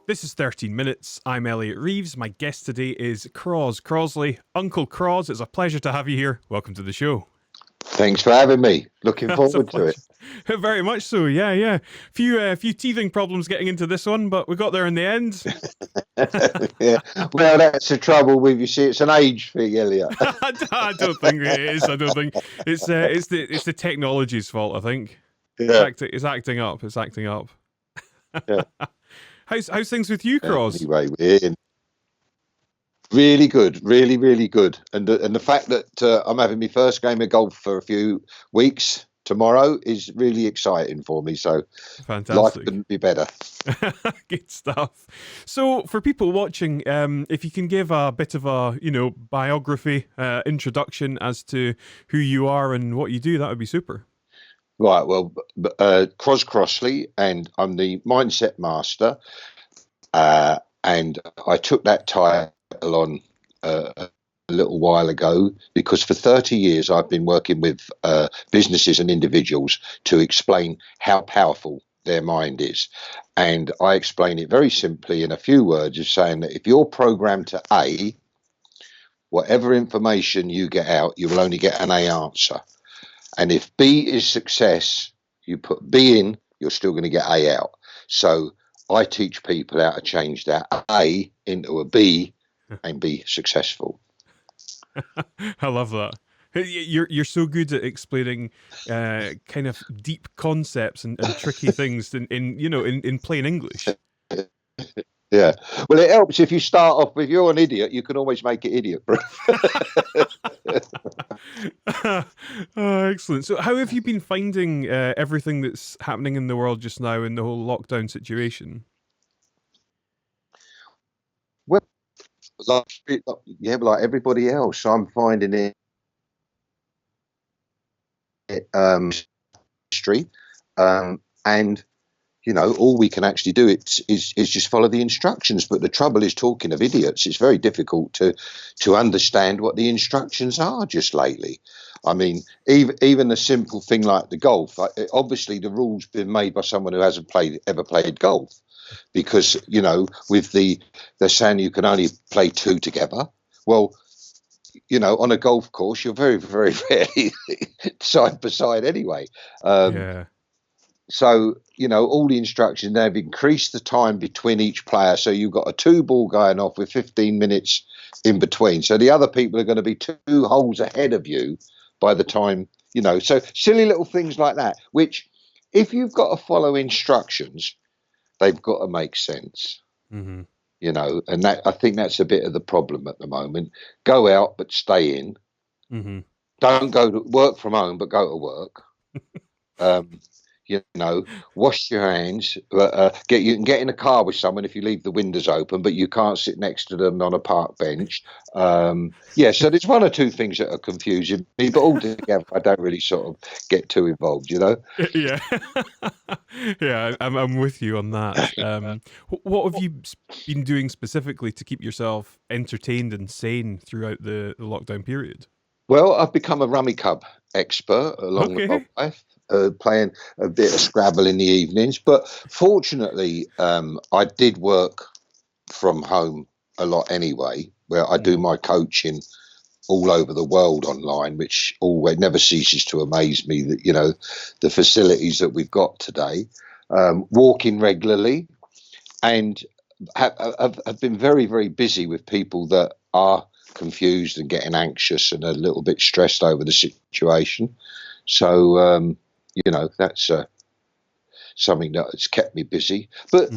This is 13 Minutes. I'm Elliot Reeves. My guest today is Croz Crossley. Uncle Croz, it's a pleasure to have you here. Welcome to the show. Thanks for having me. Looking It's a forward to it. pleasure. Very much so, yeah. Few teething problems getting into this one, but we got there in the end. Yeah. Well, that's the trouble with you. See, it's an age thing, Elliot. I don't think it is. I don't think it's the technology's fault. I think Yeah. it's acting up. It's acting up. Yeah. How's things with you, Croz? Anyway, we're in. Really good, really, really good. And the fact that I'm having my first game of golf for a few weeks tomorrow is really exciting for me. So Fantastic. life couldn't be better. Good stuff. So, for people watching, if you can give a bit of a biography, introduction as to who you are and what you do, that would be super. Right. Well, Croz Crossley, and I'm the mindset master. And I took that title on a little while ago because for 30 years I've been working with businesses and individuals to explain how powerful their mind is. And I explain it very simply in a few words of saying that if you're programmed to A, whatever information you get out, you will only get an A answer. And if B is success, you put B in, you're still going to get A out. So I teach people how to change that A into a B and be successful. I love that. You're so good at explaining kind of deep concepts and tricky things in plain English. Yeah. Well, it helps if you start off with you're an idiot, you can always make it idiot proof. Oh, excellent. So how have you been finding everything that's happening in the world just now in the whole lockdown situation? Well, like everybody else, I'm finding it history, and all we can actually do is just follow the instructions. But the trouble is, talking of idiots, it's very difficult to understand what the instructions are just lately. I mean, even a simple thing like the golf, obviously the rules been made by someone who hasn't ever played golf. Because, with they're saying you can only play two together. Well, on a golf course, you're very, very rarely side by side anyway. Yeah. So, all the instructions, they've increased the time between each player. So you've got a two ball going off with 15 minutes in between. So the other people are going to be two holes ahead of you by the time, so silly little things like that, which if you've got to follow instructions, they've got to make sense, Mm-hmm. And that I think that's a bit of the problem at the moment. Go out, but stay in. Mm-hmm. Don't go to work from home, but go to work. Wash your hands. You can get in a car with someone if you leave the windows open, but you can't sit next to them on a park bench. So there's one or two things that are confusing me, but altogether, I don't really sort of get too involved, Yeah. Yeah, I'm with you on that. What have you been doing specifically to keep yourself entertained and sane throughout the lockdown period? Well, I've become a rummy cub expert along with my wife, playing a bit of Scrabble in the evenings. But fortunately, I did work from home a lot anyway, where I do my coaching all over the world online, which always never ceases to amaze me that, the facilities that we've got today, walking regularly, and have been very, very busy with people that are confused and getting anxious and a little bit stressed over the situation. So, that's something that has kept me busy. But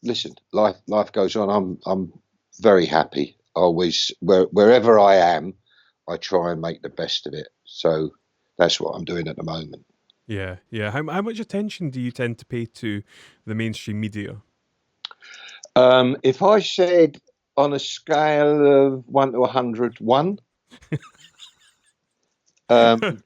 listen, life goes on. I'm very happy. Always, wherever I am, I try and make the best of it. So that's what I'm doing at the moment. Yeah. How much attention do you tend to pay to the mainstream media? If I said on a scale of 1 to 100, 1. Right.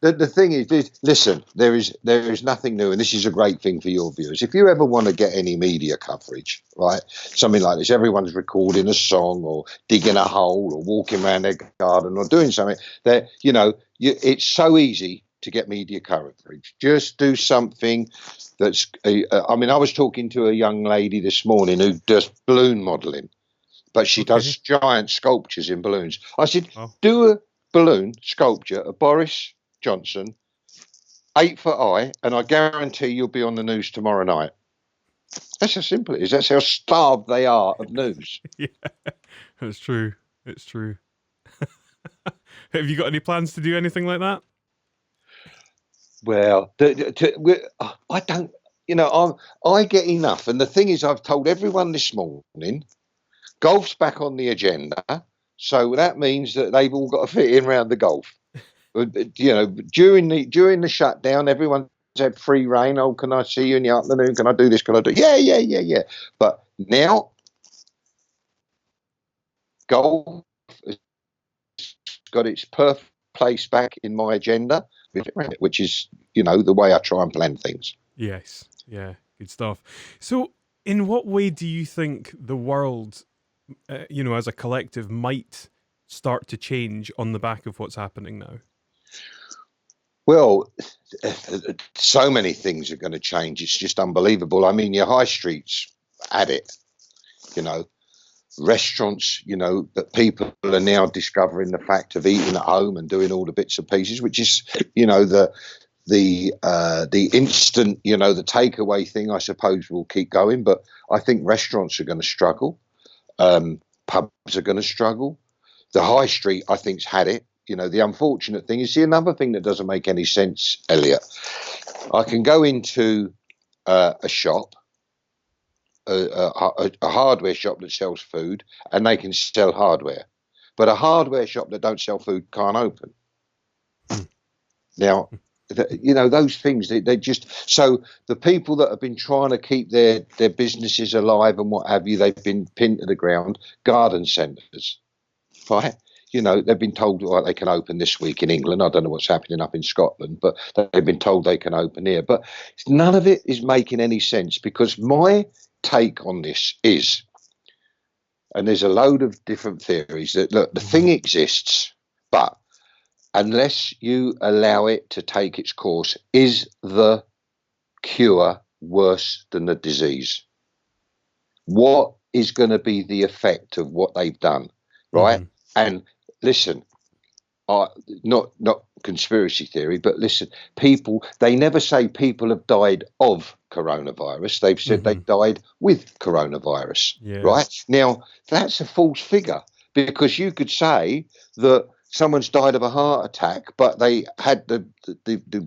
The thing is, listen, there is nothing new, and this is a great thing for your viewers. If you ever want to get any media coverage, right, something like this, everyone's recording a song or digging a hole or walking around their garden or doing something, that it's so easy to get media coverage. Just do something that's. I mean, I was talking to a young lady this morning who does balloon modelling, but she does giant sculptures in balloons. I said, do a balloon sculpture of Boris Johnson, 8 foot high, and I guarantee you'll be on the news tomorrow night. That's how simple it is. That's how starved they are of news. Yeah, it's true. It's true. Have you got any plans to do anything like that? Well, I don't. I get enough. And the thing is, I've told everyone this morning, golf's back on the agenda. So that means that they've all got to fit in around the golf. During the shutdown, everyone's had free reign. Oh, can I see you in the afternoon? Can I do this? Can I do? Yeah. But now, golf has got its perfect place back in my agenda, which is, the way I try and plan things. Yes. Yeah. Good stuff. So, in what way do you think the world, as a collective, might start to change on the back of what's happening now? Well, so many things are going to change. It's just unbelievable. I mean, your high streets at it, restaurants, that people are now discovering the fact of eating at home and doing all the bits and pieces, which is, the instant, the takeaway thing, I suppose, will keep going. But I think restaurants are going to struggle. Pubs are going to struggle. The high street, I think, has had it. The unfortunate thing is, another thing that doesn't make any sense, Elliot. I can go into a shop, a hardware shop that sells food, and they can sell hardware. But a hardware shop that don't sell food can't open. Now, those things, they just... So the people that have been trying to keep their businesses alive and what have you, they've been pinned to the ground. Garden centres, right? They've been told they can open this week in England. I don't know what's happening up in Scotland, but they've been told they can open here. But none of it is making any sense, because my take on this is, and there's a load of different theories, that, look, the thing exists, but unless you allow it to take its course, is the cure worse than the disease? What is going to be the effect of what they've done, right? And listen, not conspiracy theory, but listen, they never say people have died of coronavirus. They've said they died with coronavirus, right? Now, that's a false figure, because you could say that someone's died of a heart attack, but they had the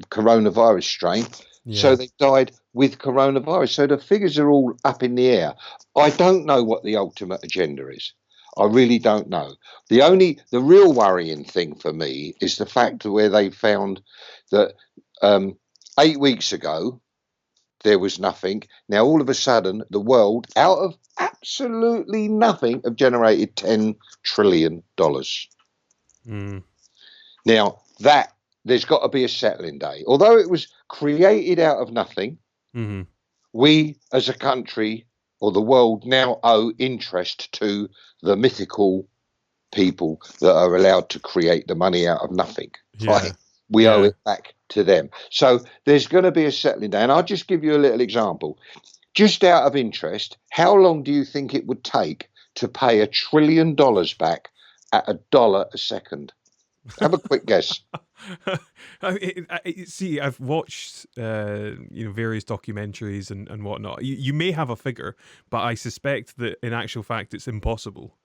coronavirus strain, so they died with coronavirus. So the figures are all up in the air. I don't know what the ultimate agenda is. I really don't know. The real worrying thing for me is the fact where they found that 8 weeks ago there was nothing. Now all of a sudden the world, out of absolutely nothing, have generated $10 trillion. Now that there's got to be a settling day. Although it was created out of nothing, we as a country, or the world, now owe interest to the mythical people that are allowed to create the money out of nothing. Right? We owe it back to them. So there's going to be a settling day. And I'll just give you a little example. Just out of interest, how long do you think it would take to pay $1 trillion back at $1 a second? Have a quick guess. See, I've watched various documentaries and whatnot. You may have a figure, but I suspect that in actual fact it's impossible.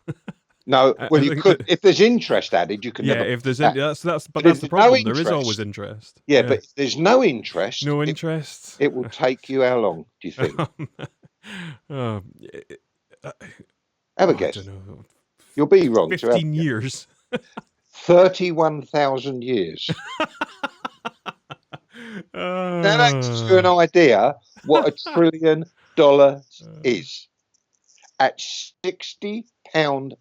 No, well, you could, if there's interest added, you can. Yeah, never if there's that. that's the problem. No, there is always interest. Yeah, but if there's no interest. No interest. It will take you how long? Do you think? Have a guess. I don't know. You'll be wrong. 15 years. 31,000 years. Now that gives you an idea what $1 trillion is. At £60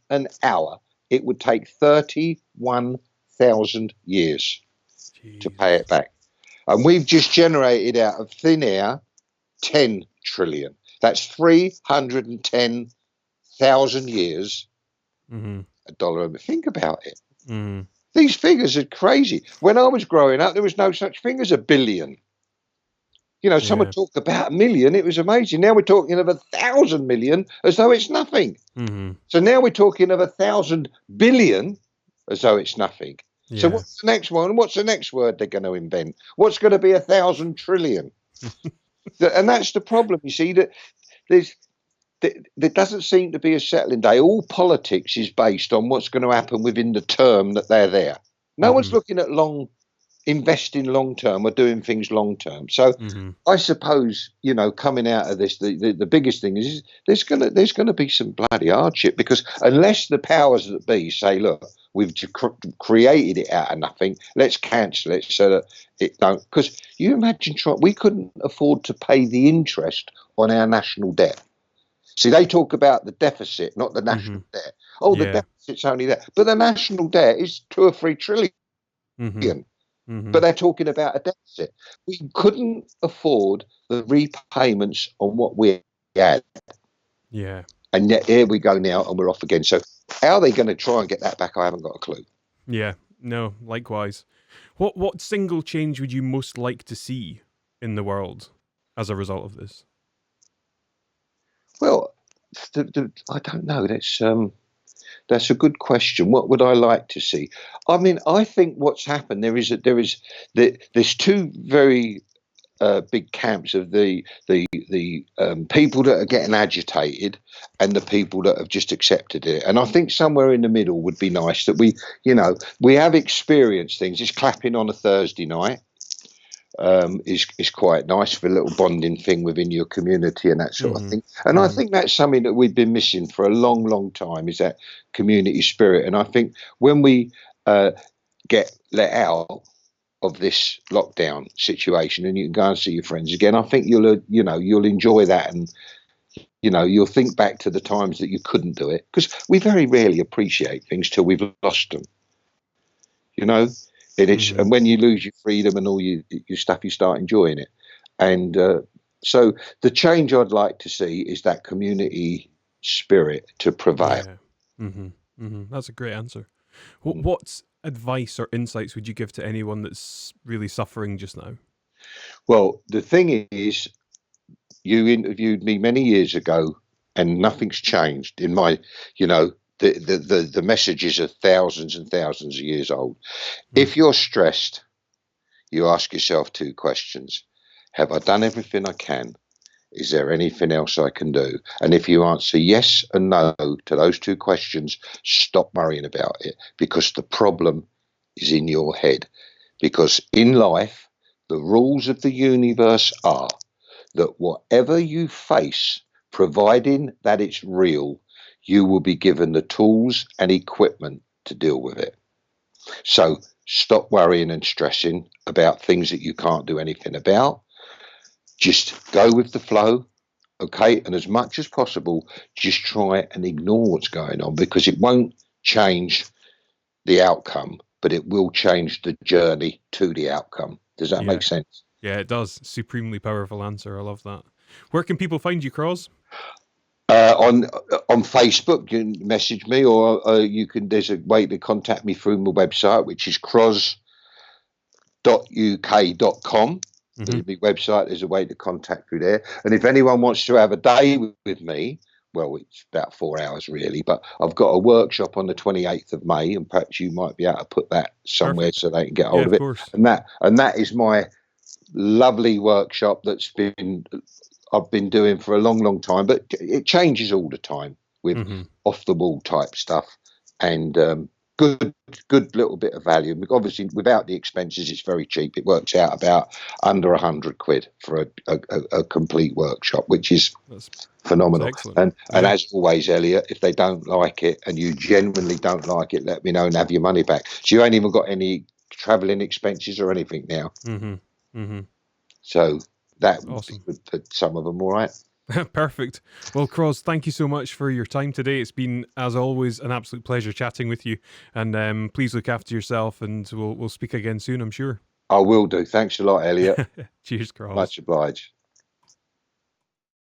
an hour, it would take 31,000 years to pay it back. And we've just generated out of thin air 10 trillion. That's 310,000 years. $1. Think about it. These figures are crazy. When I was growing up, there was no such thing as a billion. You know, someone Yeah. talked about a million. It was amazing. Now we're talking of 1,000 million as though it's nothing. Mm-hmm. So now we're talking of 1,000 billion as though it's nothing. So Yeah. what's the next one? What's the next word they're going to invent? What's going to be 1,000 trillion? And that's the problem. You see that there doesn't seem to be a settling day. All politics is based on what's going to happen within the term that they're there. No one's Mm-hmm. looking at investing long term or doing things long term. So Mm-hmm. I suppose, you know, coming out of this, the biggest thing is there's gonna be some bloody hardship, because unless the powers that be say, look, we've created it out of nothing, let's cancel it so that it don't. Because you imagine, we couldn't afford to pay the interest on our national debt. See, they talk about the deficit, not the national debt. Oh, the Yeah. deficit's only there, but the national debt is 2 or 3 trillion. Mm-hmm. Mm-hmm. But they're talking about a deficit. We couldn't afford the repayments on what we had. Yeah. And yet here we go now, and we're off again. So how are they going to try and get that back? I haven't got a clue. Yeah. No, likewise. What single change would you most like to see in the world as a result of this? Well, I don't know. That's a good question. What would I like to see? I mean, I think what's happened, there's two very big camps of the people that are getting agitated and the people that have just accepted it. And I think somewhere in the middle would be nice, that we have experienced things. It's clapping on a Thursday night. Is quite nice for a little bonding thing within your community and that sort of thing. And I think that's something that we've been missing for a long, long time, is that community spirit. And I think when we get let out of this lockdown situation and you can go and see your friends again, I think you'll enjoy that, and you'll think back to the times that you couldn't do it, because we very rarely appreciate things till we've lost them. And when you lose your freedom and all your stuff, you start enjoying it. And so the change I'd like to see is that community spirit to prevail. Yeah. That's a great answer. What advice or insights would you give to anyone that's really suffering just now? Well, the thing is, you interviewed me many years ago, and nothing's changed in my, the messages are thousands and thousands of years old. If you're stressed, you ask yourself two questions. Have I done everything I can? Is there anything else I can do? And if you answer yes and no to those two questions, stop worrying about it, because the problem is in your head. Because in life, the rules of the universe are that whatever you face, providing that it's real, you will be given the tools and equipment to deal with it. So stop worrying and stressing about things that you can't do anything about. Just go with the flow, okay? And as much as possible, just try and ignore what's going on, because it won't change the outcome, but it will change the journey to the outcome. Does that make sense? Yeah, it does. Supremely powerful answer. I love that. Where can people find you, Croz? On Facebook, you can message me, or there's a way to contact me through my website, which is croz.uk.com. There's a big website. There's a way to contact through there. And if anyone wants to have a day with me, well, it's about 4 hours really, but I've got a workshop on the 28th of May, and perhaps you might be able to put that somewhere so they can get hold of it. Course. And that is my lovely workshop I've been doing for a long, long time, but it changes all the time with off the wall type stuff, and good little bit of value. Obviously, without the expenses, it's very cheap. It works out about under £100 for a complete workshop, which is phenomenal. And as always, Elliot, if they don't like it and you genuinely don't like it, let me know and have your money back. So you ain't even got any travelling expenses or anything now. So that would be good for some of them, all right? Perfect. Well, Croz, thank you so much for your time today. It's been, as always, an absolute pleasure chatting with you. And please look after yourself, and we'll speak again soon, I'm sure. I will do. Thanks a lot, Elliot. Cheers, Croz. Much obliged.